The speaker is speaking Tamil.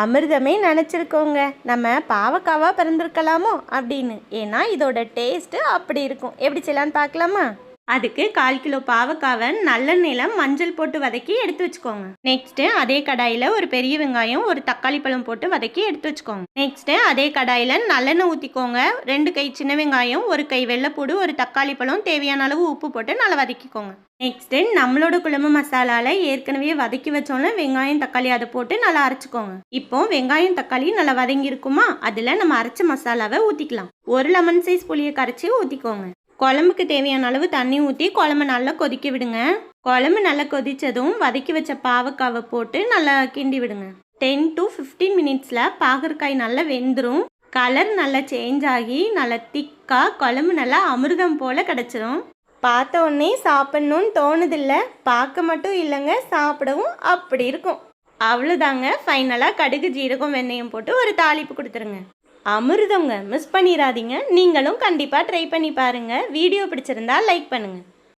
அமிர்தமே நினச்சிருக்கோங்க, நம்ம பாவக்காவாக பிறந்திருக்கலாமோ அப்படின்னு. ஏன்னா இதோட டேஸ்ட்டு அப்படி இருக்கும். எப்படி செய்யலான்னு பார்க்கலாமா? அதுக்கு 1/4 கிலோ பாவக்காவை நல்லெண்ணெயில் மஞ்சள் போட்டு வதக்கி எடுத்து வச்சுக்கோங்க. நெக்ஸ்ட்டு அதே கடாயில் ஒரு பெரிய வெங்காயம், ஒரு தக்காளி பழம் போட்டு வதக்கி எடுத்து வச்சுக்கோங்க. நெக்ஸ்ட்டு அதே கடாயில் நல்லெண்ணெய் ஊற்றிக்கோங்க. 2 கை சின்ன வெங்காயம், 1 கை வெள்ளைப்பூடு, ஒரு தக்காளி பழம், தேவையான அளவு உப்பு போட்டு நல்லா வதக்கிக்கோங்க. நெக்ஸ்ட்டு நம்மளோட குழம்பு மசாலாவில் ஏற்கனவே வதக்கி வச்சோன்னா வெங்காயம் தக்காளி அதை போட்டு நல்லா அரைச்சிக்கோங்க. இப்போ வெங்காயம் தக்காளி நல்லா வதங்கி இருக்குமா, அதில் நம்ம அரைச்ச மசாலாவை ஊற்றிக்கலாம். 1 லெமன் சைஸ் புளியை கரைச்சி ஊற்றிக்கோங்க. குழம்புக்கு தேவையான அளவு தண்ணி ஊற்றி குழம்பு நல்லா கொதிக்க விடுங்க. குழம்பு நல்லா கொதித்ததும் வதக்கி வச்ச பாவக்காவை போட்டு நல்லா கிண்டி விடுங்க. 10 to 15 மினிட்ஸில் பாகற்காய் நல்லா வெந்துடும். கலர் நல்லா சேஞ்ச் ஆகி நல்லா திக்காக குழம்பு நல்லா அமிர்தம் போல் கிடச்சிரும். பார்த்த உடனே சாப்பிட்ணுன்னு தோணுதில்ல, பார்க்க மட்டும் இல்லைங்க, சாப்பிடவும் அப்படி இருக்கும். அவ்வளோதாங்க, ஃபைனலாக கடுகு ஜீரகம் வெந்தயம் போட்டு ஒரு தாளிப்பு கொடுத்துருங்க. அமிர்தங்க, மிஸ் பண்ணிடாதீங்க. நீங்களும் கண்டிப்பாக ட்ரை பண்ணி பாருங்கள். வீடியோ பிடிச்சிருந்தா லைக் பண்ணுங்கள்.